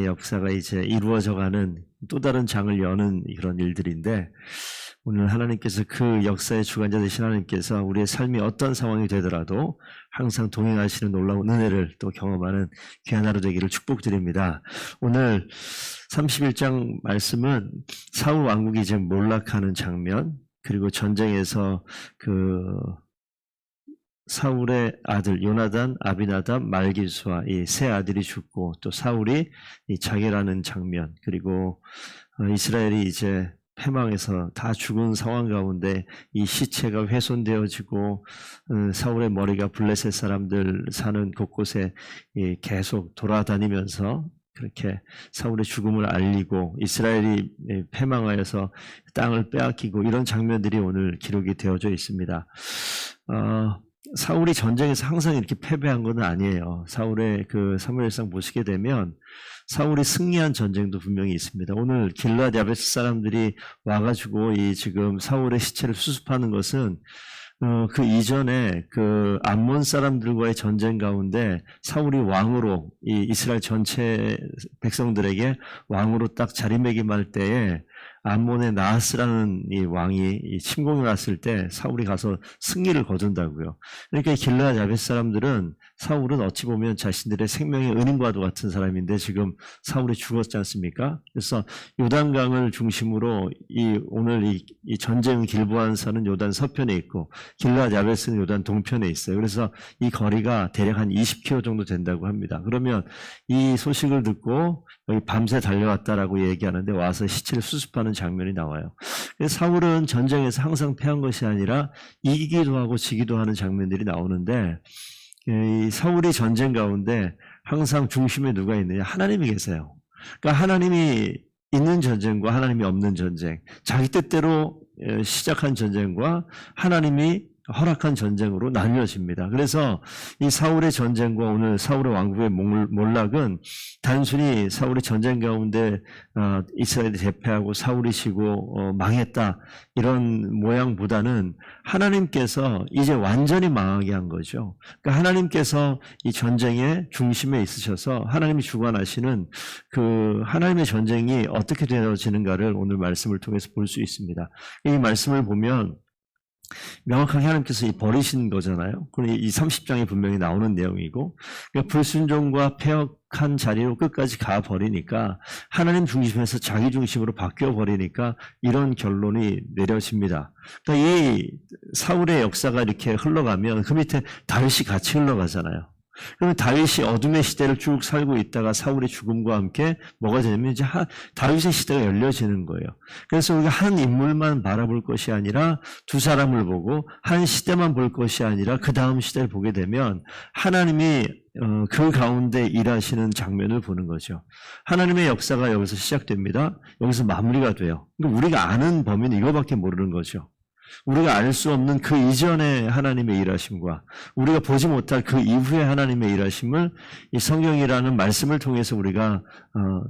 역사가 이제 이루어져가는 또 다른 장을 여는 그런 일들인데, 오늘 하나님께서 그 역사의 주관자 되신 하나님께서 우리의 삶이 어떤 상황이 되더라도 항상 동행하시는 놀라운 은혜를 또 경험하는 귀한 하루 되기를 축복드립니다. 오늘 31장 말씀은 사울 왕국이 이제 몰락하는 장면, 그리고 전쟁에서 사울의 아들 요나단, 아비나답, 말기수와 이 세 아들이 죽고, 또 사울이 이 자결하는 장면, 그리고 이스라엘이 이제 패망해서 다 죽은 상황 가운데 이 시체가 훼손되어지고, 사울의 머리가 블레셋 사람들 사는 곳곳에 계속 돌아다니면서 그렇게 사울의 죽음을 알리고 이스라엘이 패망하여서 땅을 빼앗기고, 이런 장면들이 오늘 기록이 되어져 있습니다. 사울이 전쟁에서 항상 이렇게 패배한 건 아니에요. 사울의 그 사무엘상 보시게 되면 사울이 승리한 전쟁도 분명히 있습니다. 오늘 길르앗 야베스 사람들이 와가지고 이 지금 사울의 시체를 수습하는 것은 그 이전에 그 암몬 사람들과의 전쟁 가운데 사울이 왕으로 이 이스라엘 전체 백성들에게 왕으로 딱 자리매김할 때에 암몬의 나하스라는 이 왕이 이 침공을 왔을 때 사울이 가서 승리를 거둔다고요. 그러니까 길르앗 야베스 사람들은, 사울은 어찌 보면 자신들의 생명의 은인과도 같은 사람인데 지금 사울이 죽었지 않습니까? 그래서 요단강을 중심으로 오늘 이 전쟁 길보한 산은 요단 서편에 있고 길르앗 야베스는 요단 동편에 있어요. 그래서 이 거리가 대략 한 20km 정도 된다고 합니다. 그러면 이 소식을 듣고 여기 밤새 달려왔다라고 얘기하는데 와서 시체를 수습하는 장면이 나와요. 그래서 사울은 전쟁에서 항상 패한 것이 아니라 이기기도 하고 지기도 하는 장면들이 나오는데, 이 사울이 전쟁 가운데 항상 중심에 누가 있느냐? 하나님이 계세요. 그러니까 하나님이 있는 전쟁과 하나님이 없는 전쟁, 자기 뜻대로 시작한 전쟁과 하나님이 허락한 전쟁으로 나뉘어집니다. 그래서 이 사울의 전쟁과 오늘 사울의 왕국의 몰락은 단순히 사울이 전쟁 가운데 이스라엘이 대패하고 사울이 지고 망했다, 이런 모양보다는 하나님께서 이제 완전히 망하게 한 거죠. 그러니까 하나님께서 이 전쟁의 중심에 있으셔서 하나님이 주관하시는 그 하나님의 전쟁이 어떻게 되어지는가를 오늘 말씀을 통해서 볼 수 있습니다. 이 말씀을 보면 명확하게 하나님께서 버리신 거잖아요. 그리고 이 30장에 분명히 나오는 내용이고, 그러니까 불순종과 패역한 자리로 끝까지 가버리니까 하나님 중심에서 자기 중심으로 바뀌어버리니까 이런 결론이 내려집니다. 그러니까 이 사울의 역사가 이렇게 흘러가면 그 밑에 다윗이 같이 흘러가잖아요. 그러면 다윗이 어둠의 시대를 쭉 살고 있다가 사울의 죽음과 함께 뭐가 되냐면 이제 다윗의 시대가 열려지는 거예요. 그래서 우리가 한 인물만 바라볼 것이 아니라 두 사람을 보고 한 시대만 볼 것이 아니라 그 다음 시대를 보게 되면 하나님이 그 가운데 일하시는 장면을 보는 거죠. 하나님의 역사가 여기서 시작됩니다. 여기서 마무리가 돼요. 그러니까 우리가 아는 범위는 이거밖에 모르는 거죠. 우리가 알 수 없는 그 이전의 하나님의 일하심과 우리가 보지 못할 그 이후의 하나님의 일하심을 이 성경이라는 말씀을 통해서 우리가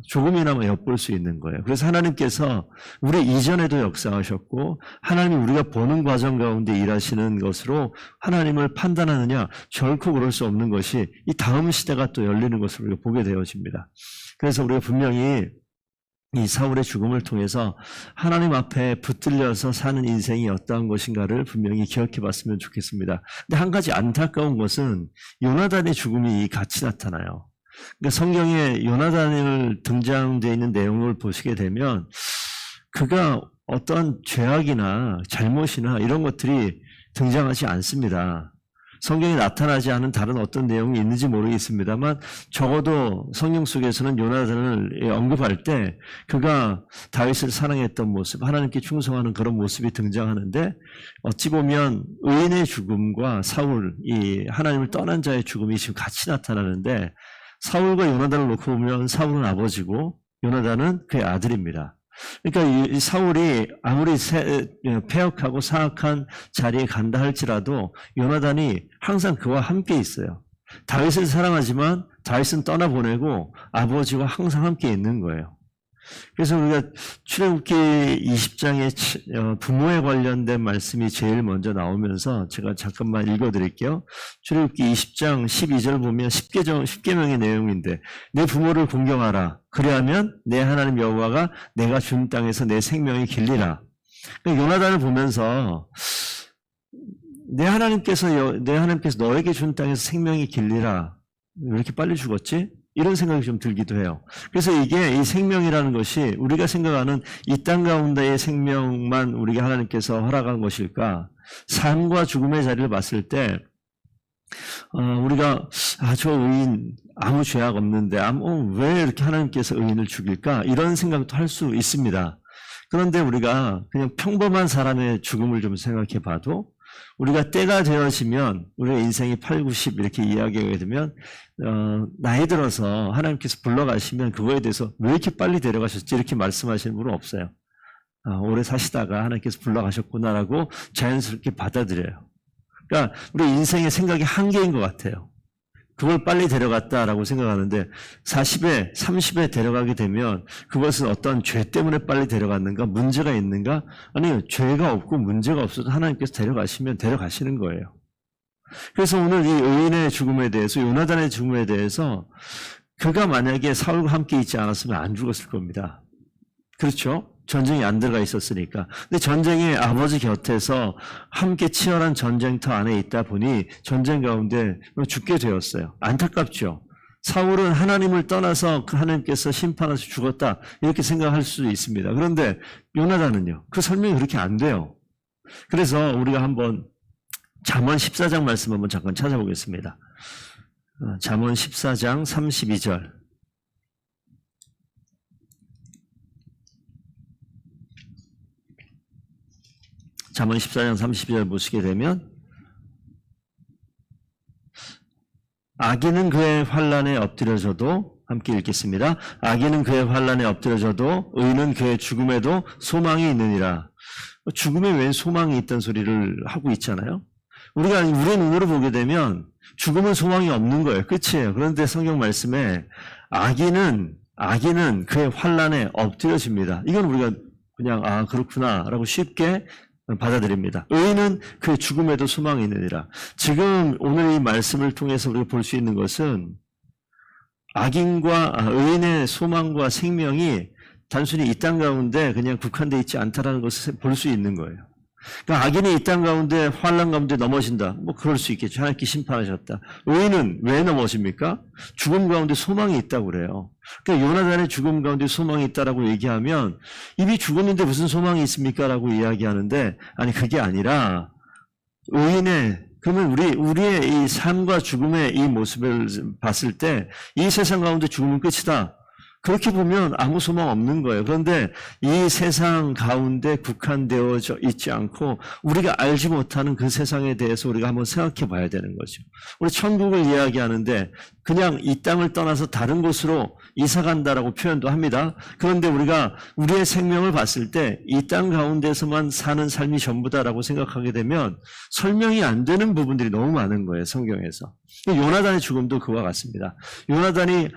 조금이나마 엿볼 수 있는 거예요. 그래서 하나님께서 우리 이전에도 역사하셨고, 하나님이 우리가 보는 과정 가운데 일하시는 것으로 하나님을 판단하느냐? 결코 그럴 수 없는 것이 이 다음 시대가 또 열리는 것을 우리가 보게 되어집니다. 그래서 우리가 분명히 이 사울의 죽음을 통해서 하나님 앞에 붙들려서 사는 인생이 어떠한 것인가를 분명히 기억해 봤으면 좋겠습니다. 근데 한 가지 안타까운 것은 요나단의 죽음이 같이 나타나요. 그러니까 성경에 요나단을 등장되어 있는 내용을 보시게 되면 그가 어떠한 죄악이나 잘못이나 이런 것들이 등장하지 않습니다. 성경에 나타나지 않은 다른 어떤 내용이 있는지 모르겠습니다만 적어도 성경 속에서는 요나단을 언급할 때 그가 다윗을 사랑했던 모습, 하나님께 충성하는 그런 모습이 등장하는데, 어찌 보면 의인의 죽음과 사울, 이 하나님을 떠난 자의 죽음이 지금 같이 나타나는데, 사울과 요나단을 놓고 보면 사울은 아버지고 요나단은 그의 아들입니다. 그러니까 이 사울이 아무리 패역하고 사악한 자리에 간다 할지라도 요나단이 항상 그와 함께 있어요. 다윗을 사랑하지만 다윗은 떠나보내고 아버지와 항상 함께 있는 거예요. 그래서 우리가 출애굽기 20장에 부모에 관련된 말씀이 제일 먼저 나오면서 제가 잠깐만 읽어드릴게요. 출애굽기 20장 12절 보면 10계명의 내용인데 내 부모를 공경하라. 그리하면 내 하나님 여호와가 내가 준 땅에서 내 생명이 길리라. 요나단을 보면서 내 하나님께서 너에게 준 땅에서 생명이 길리라. 왜 이렇게 빨리 죽었지? 이런 생각이 좀 들기도 해요. 그래서 이게 이 생명이라는 것이 우리가 생각하는 이 땅 가운데의 생명만 우리가 하나님께서 허락한 것일까? 삶과 죽음의 자리를 봤을 때 우리가 저 의인 아무 죄악 없는데 왜 이렇게 하나님께서 의인을 죽일까? 이런 생각도 할 수 있습니다. 그런데 우리가 그냥 평범한 사람의 죽음을 좀 생각해 봐도 우리가 때가 되어지면 우리가 인생이 8, 90 이렇게 이야기하게 되면 나이 들어서 하나님께서 불러가시면 그거에 대해서 왜 이렇게 빨리 데려가셨지 이렇게 말씀하시는 분은 없어요. 오래 사시다가 하나님께서 불러가셨구나라고 자연스럽게 받아들여요. 그러니까 우리 인생의 생각이 한계인 것 같아요. 그걸 빨리 데려갔다라고 생각하는데 40에 30에 데려가게 되면 그것은 어떤 죄 때문에 빨리 데려갔는가 문제가 있는가 아니요 죄가 없고 문제가 없어도 하나님께서 데려가시면 데려가시는 거예요. 그래서 오늘 이 의인의 죽음에 대해서 요나단의 죽음에 대해서 그가 만약에 사울과 함께 있지 않았으면 안 죽었을 겁니다. 그렇죠? 전쟁이 안 들어가 있었으니까. 근데 전쟁이 아버지 곁에서 함께 치열한 전쟁터 안에 있다 보니 전쟁 가운데 죽게 되었어요. 안타깝죠. 사울은 하나님을 떠나서 그 하나님께서 심판하셔서 죽었다 이렇게 생각할 수도 있습니다. 그런데 요나단은요. 그 설명이 그렇게 안 돼요. 그래서 우리가 한번 잠언 14장 말씀 한번 잠깐 찾아보겠습니다. 잠언 14장 32절. 잠언 14장 32절 보시게 되면 악인은 그의 환난에 엎드려져도 함께 읽겠습니다. 악인은 그의 환난에 엎드려져도 의인은 그의 죽음에도 소망이 있느니라. 죽음에 웬 소망이 있다는 소리를 하고 있잖아요. 우리가 우리의 눈으로 보게 되면 죽음은 소망이 없는 거예요. 끝이에요. 그런데 성경 말씀에 악인은 그의 환난에 엎드려집니다. 이건 우리가 그냥 그렇구나라고 쉽게 받아들입니다. 의인은 그 죽음에도 소망이 있느니라. 지금 오늘 이 말씀을 통해서 우리가 볼 수 있는 것은 의인의 소망과 생명이 단순히 이 땅 가운데 그냥 국한되어 있지 않다라는 것을 볼 수 있는 거예요. 그러니까 악인이 이 땅 가운데 환난 가운데 넘어진다. 그럴 수 있겠죠. 하나님께 심판하셨다. 의인은 왜 넘어집니까? 죽음 가운데 소망이 있다고 그래요. 그러니까 요나단의 죽음 가운데 소망이 있다라고 얘기하면 이미 죽었는데 무슨 소망이 있습니까? 라고 이야기하는데 아니 그게 아니라 그러면 우리의 이 삶과 죽음의 이 모습을 봤을 때 이 세상 가운데 죽음은 끝이다. 그렇게 보면 아무 소망 없는 거예요. 그런데 이 세상 가운데 국한되어져 있지 않고 우리가 알지 못하는 그 세상에 대해서 우리가 한번 생각해 봐야 되는 거죠. 우리 천국을 이야기하는데 그냥 이 땅을 떠나서 다른 곳으로 이사 간다라고 표현도 합니다. 그런데 우리가 우리의 생명을 봤을 때 이 땅 가운데서만 사는 삶이 전부다라고 생각하게 되면 설명이 안 되는 부분들이 너무 많은 거예요. 성경에서. 요나단의 죽음도 그와 같습니다. 요나단이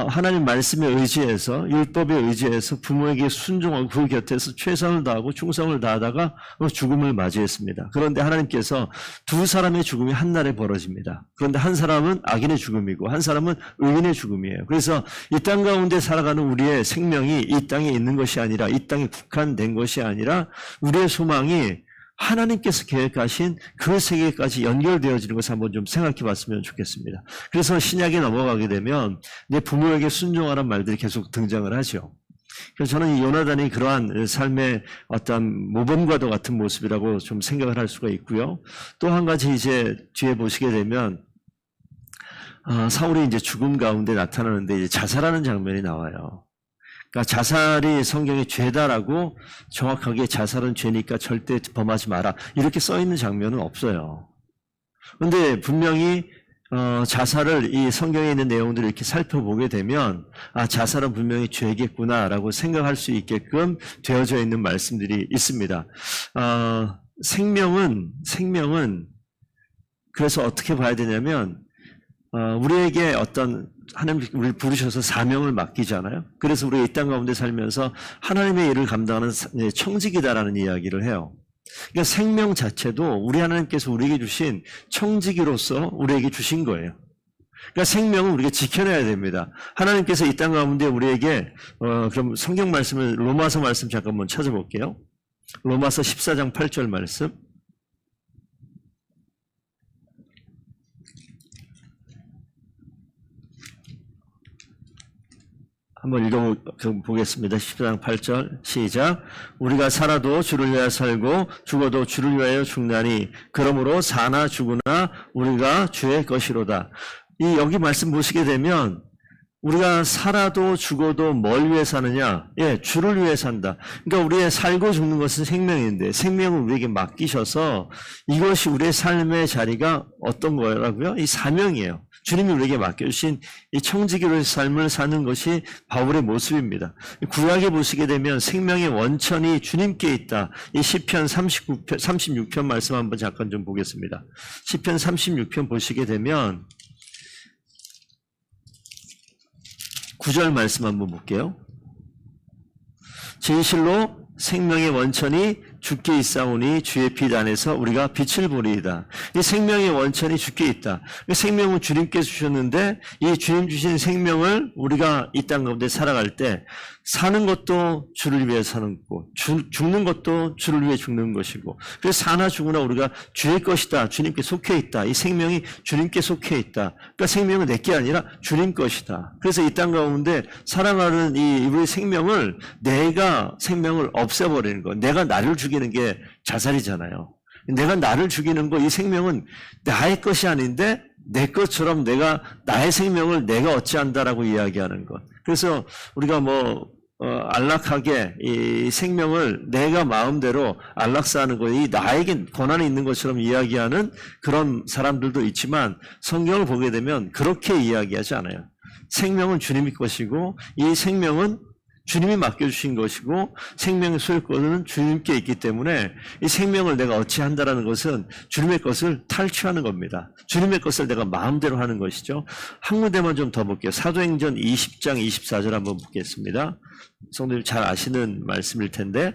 하나님 말씀에 의지해서 율법에 의지해서 부모에게 순종하고 그 곁에서 최선을 다하고 충성을 다하다가 죽음을 맞이했습니다. 그런데 하나님께서 두 사람의 죽음이 한날에 벌어집니다. 그런데 한 사람은 악인의 죽음이고 한 사람은 의인의 죽음이에요. 그래서 이 땅 가운데 살아가는 우리의 생명이 이 땅에 있는 것이 아니라 이 땅에 국한된 것이 아니라 우리의 소망이 하나님께서 계획하신 그 세계까지 연결되어지는 것을 한번 좀 생각해 봤으면 좋겠습니다. 그래서 신약에 넘어가게 되면 내 부모에게 순종하라는 말들이 계속 등장을 하죠. 그래서 저는 이 요나단이 그러한 삶의 어떤 모범과도 같은 모습이라고 좀 생각을 할 수가 있고요. 또 한 가지 이제 뒤에 보시게 되면 사울이 이제 죽음 가운데 나타나는데 이제 자살하는 장면이 나와요. 그러니까 자살이 성경에 죄다라고 정확하게 자살은 죄니까 절대 범하지 마라 이렇게 써 있는 장면은 없어요. 그런데 분명히 자살을 이 성경에 있는 내용들을 이렇게 살펴보게 되면 자살은 분명히 죄겠구나라고 생각할 수 있게끔 되어져 있는 말씀들이 있습니다. 생명은 그래서 어떻게 봐야 되냐면 우리에게 어떤 하나님 우리를 부르셔서 사명을 맡기잖아요. 그래서 우리가 이 땅 가운데 살면서 하나님의 일을 감당하는 청지기다라는 이야기를 해요. 그러니까 생명 자체도 우리 하나님께서 우리에게 주신 청지기로서 우리에게 주신 거예요. 그러니까 생명은 우리가 지켜내야 됩니다. 하나님께서 이 땅 가운데 우리에게 그럼 성경 말씀을 로마서 말씀 잠깐만 찾아볼게요. 로마서 14장 8절 말씀. 한번 읽어보겠습니다. 14장 8절 시작. 우리가 살아도 주를 위하여 살고 죽어도 주를 위하여 죽나니 그러므로 사나 죽으나 우리가 주의 것이로다. 여기 말씀 보시게 되면 우리가 살아도 죽어도 뭘 위해 사느냐? 주를 위해 산다. 그러니까 우리의 살고 죽는 것은 생명인데 생명을 우리에게 맡기셔서 이것이 우리의 삶의 자리가 어떤 거라고요? 이 사명이에요. 주님이 우리에게 맡겨주신 이 청지기로의 삶을 사는 것이 바울의 모습입니다. 구약에 보시게 되면 생명의 원천이 주님께 있다. 이 시편 36편 말씀 한번 잠깐 좀 보겠습니다. 시편 36편 보시게 되면 9절 말씀 한번 볼게요. 진실로 생명의 원천이 주께 있사오니 주의 빛 안에서 우리가 빛을 보리이다. 이 생명의 원천이 주께 있다. 생명은 주님께서 주셨는데 이 주님 주신 생명을 우리가 이 땅 가운데 살아갈 때 사는 것도 주를 위해 사는 거고 죽는 것도 주를 위해 죽는 것이고 그래서 사나 죽으나 우리가 주의 것이다. 주님께 속해 있다. 이 생명이 주님께 속해 있다. 그러니까 생명은 내게 아니라 주님 것이다. 그래서 이 땅 가운데 살아가는 이 우리의 생명을 내가 생명을 없애버리는 거. 내가 나를 죽이는 게 자살이잖아요. 내가 나를 죽이는 거, 이 생명은 나의 것이 아닌데 내 것처럼 내가 나의 생명을 내가 어찌한다라고 이야기하는 것. 그래서 우리가 안락하게 이 생명을 내가 마음대로 안락사하는 거, 이 나에게 권한이 있는 것처럼 이야기하는 그런 사람들도 있지만 성경을 보게 되면 그렇게 이야기하지 않아요. 생명은 주님의 것이고 이 생명은 주님이 맡겨주신 것이고 생명의 소유권은 주님께 있기 때문에 이 생명을 내가 어찌한다라는 것은 주님의 것을 탈취하는 겁니다. 주님의 것을 내가 마음대로 하는 것이죠. 한 군데만 좀 더 볼게요. 사도행전 20장 24절 한번 보겠습니다. 성도님 잘 아시는 말씀일 텐데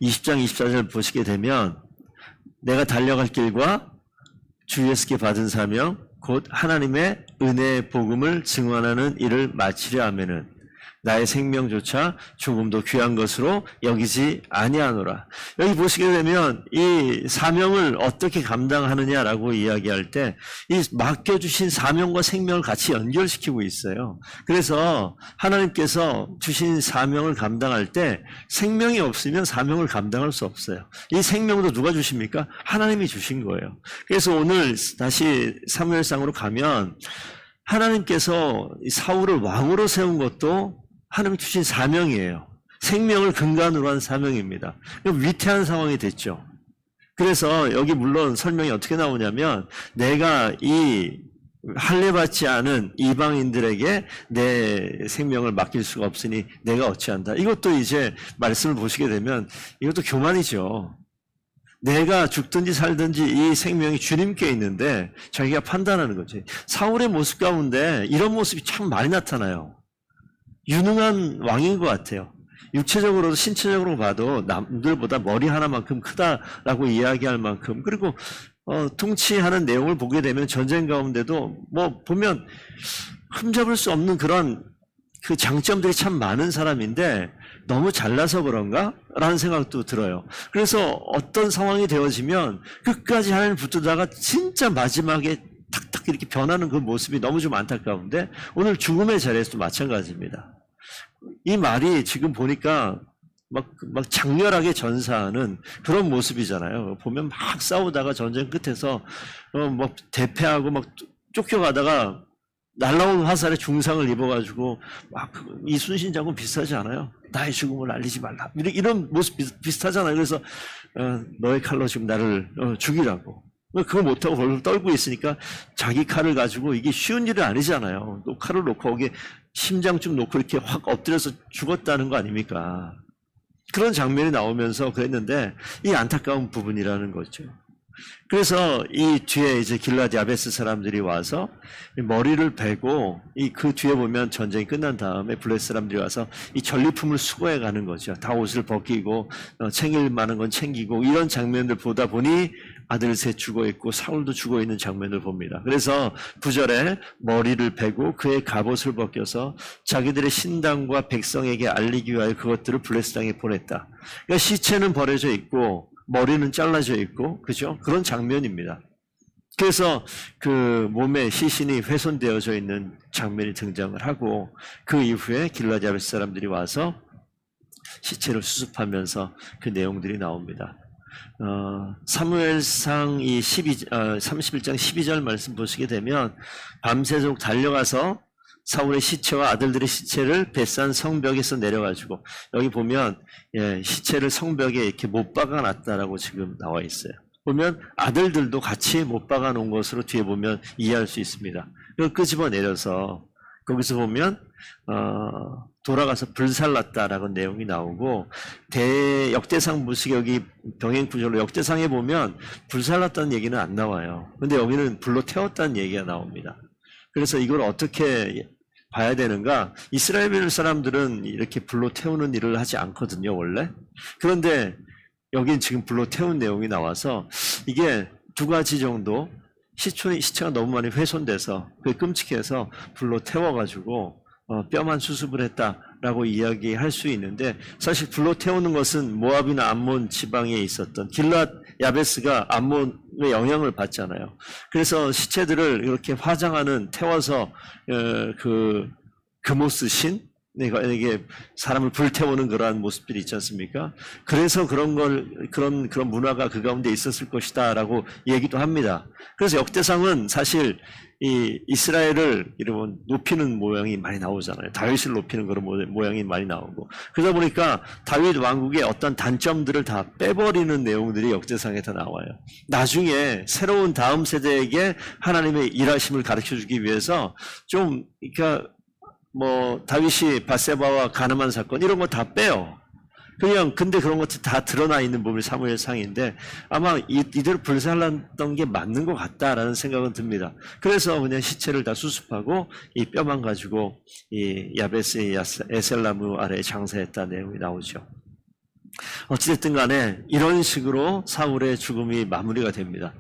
20장 24절 보시게 되면 내가 달려갈 길과 주 예수께 받은 사명 곧 하나님의 은혜의 복음을 증언하는 일을 마치려 하면은 나의 생명조차 조금도 귀한 것으로 여기지 아니하노라. 여기 보시게 되면 이 사명을 어떻게 감당하느냐라고 이야기할 때 이 맡겨주신 사명과 생명을 같이 연결시키고 있어요. 그래서 하나님께서 주신 사명을 감당할 때 생명이 없으면 사명을 감당할 수 없어요. 이 생명도 누가 주십니까? 하나님이 주신 거예요. 그래서 오늘 다시 사무엘상으로 가면 하나님께서 사울을 왕으로 세운 것도 하나님 주신 사명이에요. 생명을 근간으로 한 사명입니다. 위태한 상황이 됐죠. 그래서 여기 물론 설명이 어떻게 나오냐면 내가 이 할례받지 않은 이방인들에게 내 생명을 맡길 수가 없으니 내가 어찌한다. 이것도 이제 말씀을 보시게 되면 이것도 교만이죠. 내가 죽든지 살든지 이 생명이 주님께 있는데 자기가 판단하는 거지. 사울의 모습 가운데 이런 모습이 참 많이 나타나요. 유능한 왕인 것 같아요. 육체적으로도 신체적으로 봐도 남들보다 머리 하나만큼 크다라고 이야기할 만큼 그리고 통치하는 내용을 보게 되면 전쟁 가운데도 보면 흠잡을 수 없는 그런 그 장점들이 참 많은 사람인데 너무 잘나서 그런가? 라는 생각도 들어요. 그래서 어떤 상황이 되어지면 끝까지 하나님 붙들다가 진짜 마지막에 탁탁 이렇게 변하는 그 모습이 너무 좀 안타까운데 오늘 죽음의 자리에서도 마찬가지입니다. 이 말이 지금 보니까 막 장렬하게 전사하는 그런 모습이잖아요. 보면 막 싸우다가 전쟁 끝에서 막 대패하고 막 쫓겨가다가 날라온 화살에 중상을 입어가지고 막 이순신 장군 비슷하지 않아요? 나의 죽음을 알리지 말라. 이런 모습 비슷하잖아요. 그래서 너의 칼로 지금 나를 죽이라고. 그거 못하고 벌벌 떨고 있으니까 자기 칼을 가지고 이게 쉬운 일은 아니잖아요. 또 칼을 놓고 거기에 심장쯤 놓고 이렇게 확 엎드려서 죽었다는 거 아닙니까? 그런 장면이 나오면서 그랬는데 이 안타까운 부분이라는 거죠. 그래서 이 뒤에 이제 길라디 야베스 사람들이 와서 머리를 베고 그 뒤에 보면 전쟁이 끝난 다음에 블레셋 사람들이 와서 이 전리품을 수거해 가는 거죠. 다 옷을 벗기고 챙길 만한 건 챙기고 이런 장면들 보다 보니 아들 셋 죽어 있고 사울도 죽어 있는 장면을 봅니다. 그래서 9절에 머리를 베고 그의 갑옷을 벗겨서 자기들의 신당과 백성에게 알리기 위하여 그것들을 블레셋 땅에 보냈다. 그러니까 시체는 버려져 있고 머리는 잘라져 있고, 그죠? 그런 장면입니다. 그래서 그 몸에 시신이 훼손되어져 있는 장면이 등장을 하고, 그 이후에 길라디 야베스 사람들이 와서 시체를 수습하면서 그 내용들이 나옵니다. 사무엘상 31장 12절 말씀 보시게 되면, 밤새도록 달려가서 사울의 시체와 아들들의 시체를 벳산 성벽에서 내려가지고, 여기 보면 시체를 성벽에 이렇게 못 박아 놨다라고 지금 나와 있어요. 보면 아들들도 같이 못 박아 놓은 것으로 뒤에 보면 이해할 수 있습니다. 그걸 끄집어 내려서 거기서 보면 돌아가서 불살랐다라고 내용이 나오고, 역대상 보시기 여기 병행 구절로 역대상에 보면 불살랐다는 얘기는 안 나와요. 근데 여기는 불로 태웠다는 얘기가 나옵니다. 그래서 이걸 어떻게 봐야 되는가? 이스라엘 사람들은 이렇게 불로 태우는 일을 하지 않거든요, 원래. 그런데 여긴 지금 불로 태운 내용이 나와서 이게 두 가지 정도 시체가 너무 많이 훼손돼서 그게 끔찍해서 불로 태워가지고 뼈만 수습을 했다라고 이야기할 수 있는데, 사실 불로 태우는 것은 모압이나 암몬 지방에 있었던 길랏 야베스가 암몬의 영향을 받잖아요. 그래서 시체들을 이렇게 화장하는, 태워서 그 금옷 신, 이게 사람을 불태우는 그러한 모습들이 있지 않습니까? 그래서 그런 문화가 그 가운데 있었을 것이다라고 얘기도 합니다. 그래서 역대상은 사실 이 이스라엘을 이러면 높이는 모양이 많이 나오잖아요. 다윗을 높이는 그런 모양이 많이 나오고, 그러다 보니까 다윗 왕국의 어떤 단점들을 다 빼버리는 내용들이 역대상에 다 나와요. 나중에 새로운 다음 세대에게 하나님의 일하심을 가르쳐주기 위해서 좀, 그러니까 다윗이 밧세바와 가늠한 사건 이런 거 다 빼요. 그냥 근데 그런 것들 다 드러나 있는 부분이 사무엘상인데, 아마 이대로 불살랐던 게 맞는 것 같다라는 생각은 듭니다. 그래서 그냥 시체를 다 수습하고 이 뼈만 가지고 이 야베스의 에셀나무 아래에 장사했다는 내용이 나오죠. 어찌됐든 간에 이런 식으로 사울의 죽음이 마무리가 됩니다.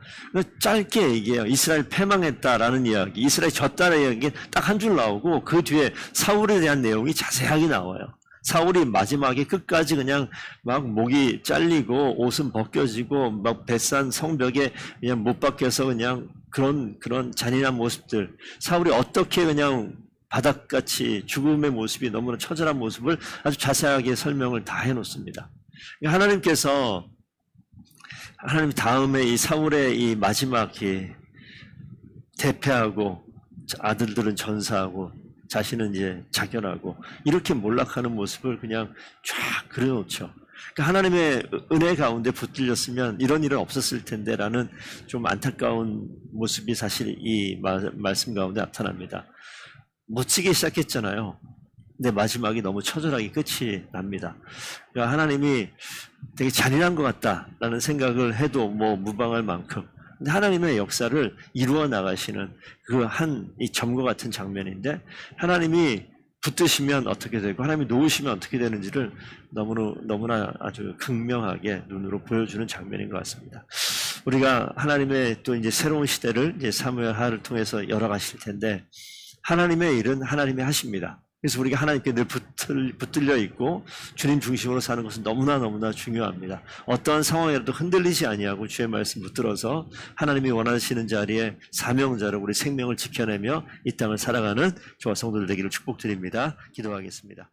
짧게 얘기해요. 이스라엘 패망했다라는 이야기, 이스라엘 졌다라는 이야기 딱 한 줄 나오고, 그 뒤에 사울에 대한 내용이 자세하게 나와요. 사울이 마지막에 끝까지 그냥 막 목이 잘리고 옷은 벗겨지고 막 벳산 성벽에 그냥 못 박혀서 그냥 그런 잔인한 모습들, 사울이 어떻게 그냥 바닥같이 죽음의 모습이 너무나 처절한 모습을 아주 자세하게 설명을 다 해놓습니다. 하나님께서 하나님 다음에 이 사울의 이 마지막에 대패하고 아들들은 전사하고 자신은 이제 자결하고 이렇게 몰락하는 모습을 그냥 쫙 그려놓죠. 그러니까 하나님의 은혜 가운데 붙들렸으면 이런 일은 없었을 텐데라는 좀 안타까운 모습이 사실 이 말씀 가운데 나타납니다. 멋지게 시작했잖아요. 근데 마지막이 너무 처절하게 끝이 납니다. 그러니까 하나님이 되게 잔인한 것 같다라는 생각을 해도 무방할 만큼, 근데 하나님의 역사를 이루어 나가시는 그 이 점과 같은 장면인데, 하나님이 붙드시면 어떻게 되고 하나님이 놓으시면 어떻게 되는지를 너무나 아주 극명하게 눈으로 보여주는 장면인 것 같습니다. 우리가 하나님의 또 이제 새로운 시대를 이제 사무엘하를 통해서 열어가실 텐데, 하나님의 일은 하나님이 하십니다. 그래서 우리가 하나님께 늘 붙들려 있고 주님 중심으로 사는 것은 너무나 중요합니다. 어떠한 상황에라도 흔들리지 아니하고 주의 말씀 붙들어서 하나님이 원하시는 자리에 사명자로 우리 생명을 지켜내며 이 땅을 살아가는 저와 성도들 되기를 축복드립니다. 기도하겠습니다.